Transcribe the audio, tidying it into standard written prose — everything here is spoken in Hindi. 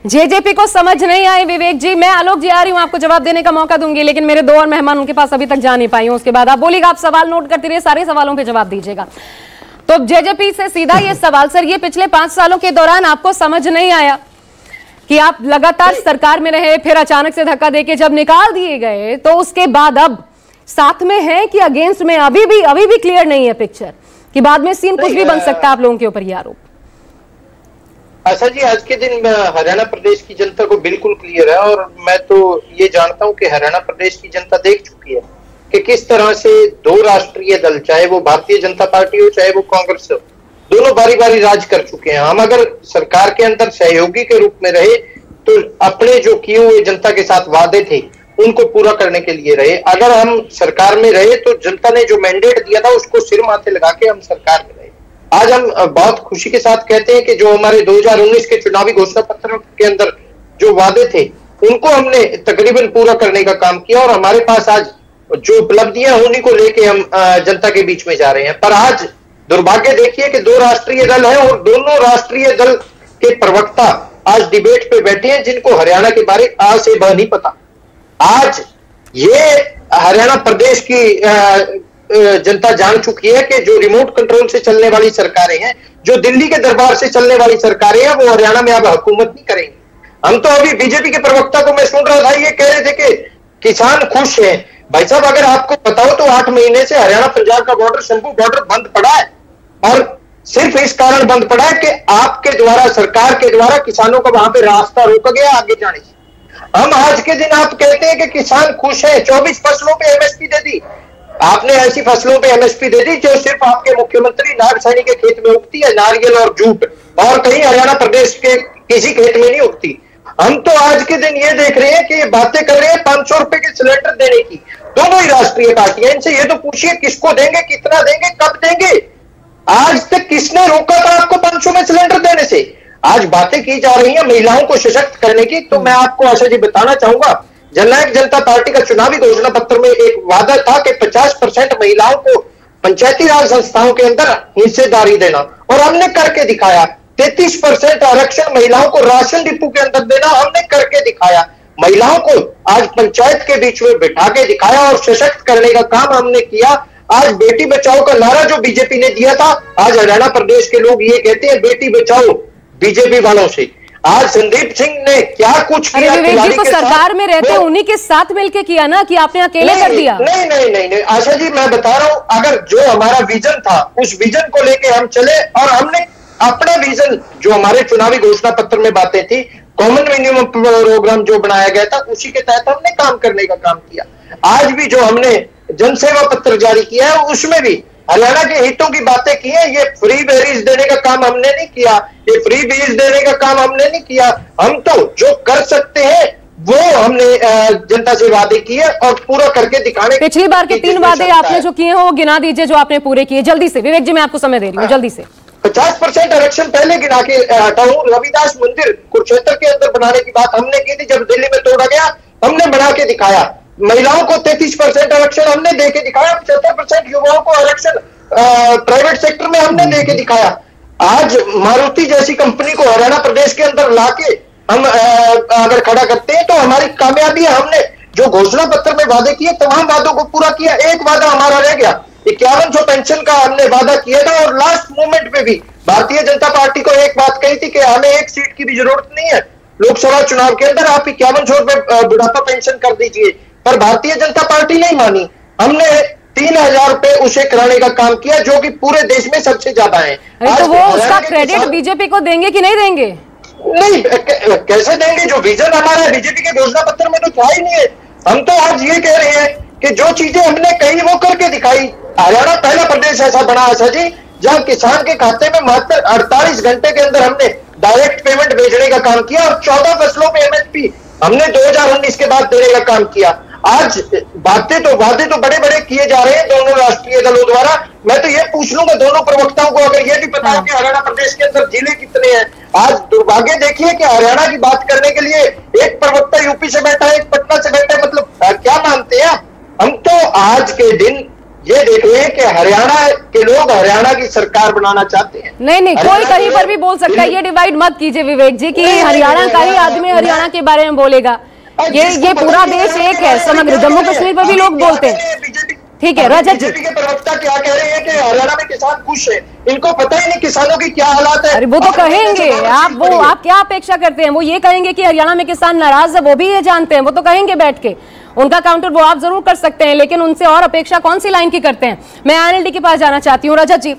जेजेपी को समझ नहीं आई विवेक जी। मैं आलोक जी आ रही हूं, आपको जवाब देने का मौका दूंगी, लेकिन मेरे दो और मेहमान उनके पास अभी तक जा नहीं पाई हूं। उसके बाद आप बोलिएगा, आप सवाल नोट करते रहिए, सारे सवालों पे जवाब दीजिएगा। तो जेजेपी से सीधा ये सवाल, सर, ये पिछले 5 सालों के दौरान आपको समझ नहीं आया कि आप लगातार सरकार में रहे, फिर अचानक से धक्का देके जब निकाल दिए गए, तो उसके बाद अब साथ में है कि अगेंस्ट में? अभी भी क्लियर नहीं है पिक्चर कि बाद में सीन कुछ भी बन सकता है आप लोगों के ऊपर ये आरोप। आशा जी, आज के दिन हरियाणा प्रदेश की जनता को बिल्कुल क्लियर है, और मैं तो ये जानता हूं कि हरियाणा प्रदेश की जनता देख चुकी है कि किस तरह से दो राष्ट्रीय दल, चाहे वो भारतीय जनता पार्टी हो चाहे वो कांग्रेस हो, दोनों बारी बारी राज कर चुके हैं। हम अगर सरकार के अंदर सहयोगी के रूप में रहे तो अपने जो किए हुए जनता के साथ वादे थे उनको पूरा करने के लिए रहे। अगर हम सरकार में रहे तो जनता ने जो मैंडेट दिया था उसको सिर माथे लगा के हम सरकार में रहे। आज हम बहुत खुशी के साथ कहते हैं कि जो हमारे 2019 के चुनावी घोषणा पत्र के अंदर जो वादे थे उनको हमने तकरीबन पूरा करने का काम किया, और हमारे पास आज जो उपलब्धियां उन्हीं को लेके हम जनता के बीच में जा रहे हैं। पर आज दुर्भाग्य देखिए कि दो राष्ट्रीय दल है और दोनों राष्ट्रीय दल के प्रवक्ता आज डिबेट पे बैठे हैं जिनको हरियाणा के बारे आ से ब नहीं पता। आज ये हरियाणा प्रदेश की जनता जान चुकी है कि जो रिमोट कंट्रोल से चलने वाली सरकारें हैं, जो दिल्ली के दरबार से चलने वाली सरकारें हैं, वो हरियाणा में अब हुकूमत नहीं करेंगी। हम तो अभी बीजेपी के प्रवक्ता को मैं सुन रहा था, ये कह रहे थे कि किसान खुश हैं। भाई साहब, अगर आपको बताओ तो 8 महीने से हरियाणा पंजाब का बॉर्डर, शंभू बॉर्डर बंद पड़ा है, और सिर्फ इस कारण बंद पड़ा है कि आपके द्वारा, सरकार के द्वारा किसानों का वहां पे रास्ता रोका गया आगे जाने से। हम आज के दिन आप कहते हैं कि किसान खुश है, 24 फसलों पे एमएसपी दे दी आपने। ऐसी फसलों पे एमएसपी दे दी जो सिर्फ आपके मुख्यमंत्री नागसैनी के खेत में उगती है, नारियल और जूट, और कहीं हरियाणा प्रदेश के किसी खेत में नहीं उगती। हम तो आज के दिन ये देख रहे हैं कि ये बातें कर रहे हैं 500 रुपए के सिलेंडर देने की, दोनों ही राष्ट्रीय पार्टियां। इनसे ये तो पूछिए किसको देंगे, कितना देंगे, कब देंगे? आज तक किसने रोका था आपको 500 में सिलेंडर देने से? आज बातें की जा रही हैं महिलाओं को सशक्त करने की। तो मैं आपको आशा जी बताना चाहूंगा, जननायक जनता पार्टी का चुनावी घोषणा पत्र में एक वादा था कि 50% महिलाओं को पंचायती राज संस्थाओं के अंदर हिस्सेदारी देना, और हमने करके दिखाया। 33% आरक्षण महिलाओं को राशन डिपो के अंदर देना, हमने करके दिखाया। महिलाओं को आज पंचायत के बीच में बिठा के दिखाया और सशक्त करने का काम हमने किया। आज बेटी बचाओ का नारा जो बीजेपी ने दिया था, आज हरियाणा प्रदेश के लोग ये कहते हैं बेटी बचाओ बीजेपी वालों से। आज संदीप सिंह ने क्या कुछ किया? विवेक जी, तो सरकार में रहते उन्हीं के साथ मिलके किया ना, कि आपने अकेले कर दिया? नहीं आशा जी, मैं बता रहा हूं, अगर जो हमारा विजन था उस विजन को लेके हम चले, और हमने अपना विजन जो हमारे चुनावी घोषणा पत्र में बातें थी, कॉमन मिनिमम प्रोग्राम जो बनाया गया था, उसी के तहत हमने काम करने का काम किया। आज भी जो हमने जनसेवा पत्र जारी किया है उसमें भी हरियाणा के हितों की बातें की है। ये फ्री बेरीज देने का काम हमने नहीं किया, ये फ्री बीज देने का काम हमने नहीं किया। हम तो जो कर सकते हैं वो हमने जनता से वादे किए और पूरा करके दिखाने। पिछली बार के 3 वादे आपने जो किए हैं वो गिना दीजिए जो आपने पूरे किए, जल्दी से। विवेक जी, मैं आपको समय दे रही हूँ, जल्दी से। 50% आरक्षण पहले गिना के हटाऊं। रविदास मंदिर कुरुक्षेत्र के अंदर बनाने की बात हमने की थी, जब दिल्ली में तोड़ा गया हमने बना के दिखाया। महिलाओं को 33% आरक्षण हमने दे के दिखाया। 75% युवाओं को आरक्षण प्राइवेट सेक्टर में हमने दे के दिखाया। आज मारुति जैसी कंपनी को हरियाणा प्रदेश के अंदर लाके हम अगर खड़ा करते हैं तो हमारी कामयाबी है। हमने जो घोषणा पत्र में वादे किए तमाम वादों को पूरा किया। एक वादा हमारा रह गया, 5100 पेंशन का हमने वादा किया था, और लास्ट मोमेंट पे भी भारतीय जनता पार्टी को एक बात कही थी कि हमें एक सीट की भी जरूरत नहीं है लोकसभा चुनाव के अंदर, आप 5100 रुपए बुढ़ापा पेंशन कर दीजिए। पर भारतीय जनता पार्टी नहीं मानी। हमने 3000 रुपए उसे कराने का काम किया, जो कि पूरे देश में सबसे ज्यादा है। तो वो उसका क्रेडिट बीजेपी को देंगे कि नहीं देंगे? नहीं, कैसे देंगे? जो विजन हमारा है बीजेपी के घोषणा पत्र में तो था ही नहीं है। हम तो आज ये कह रहे हैं कि जो चीजें हमने कही वो करके दिखाई। हरियाणा पहला प्रदेश ऐसा बना आशा जी जहां किसान के खाते में मात्र 48 घंटे के अंदर हमने डायरेक्ट पेमेंट भेजने का काम किया, और 14 फसलों पे एमएसपी हमने 2019 के बाद देने का काम किया। आज वादे तो बड़े बड़े किए जा रहे हैं दोनों राष्ट्रीय दलों द्वारा। मैं तो ये पूछ लूंगा दोनों प्रवक्ताओं को, अगर ये भी पता हो कि हरियाणा प्रदेश के अंदर जिले कितने हैं। आज दुर्भाग्य देखिए कि हरियाणा की बात करने के लिए एक प्रवक्ता यूपी से बैठा है, एक पटना से बैठा है। मतलब क्या मानते हैं आप? हम तो आज के दिन ये देख लें कि हरियाणा के लोग हरियाणा की सरकार बनाना चाहते हैं। नहीं, कोई कहीं पर भी बोल सकता है, ये डिवाइड मत कीजिए विवेक जी कि हरियाणा का ही आदमी हरियाणा के बारे में बोलेगा। ये पूरा देश एक है, समग्र। जम्मू कश्मीर पर भी लोग बोलते हैं। ठीक है रजत जी, बीजेपी के प्रवक्ता क्या कह रहे हैं कि हरियाणा में किसान खुश है, इनको पता ही नहीं किसानों की क्या हालात है। अरे वो तो कहेंगे, आप क्या अपेक्षा करते हैं? वो ये कहेंगे कि हरियाणा में किसान नाराज है, वो भी ये जानते हैं, वो तो कहेंगे बैठ के। उनका काउंटर वो आप जरूर कर सकते हैं, लेकिन उनसे और अपेक्षा कौन सी लाइन की करते हैं? मैं आईएनएलडी के पास जाना चाहती हूँ। रजत जी,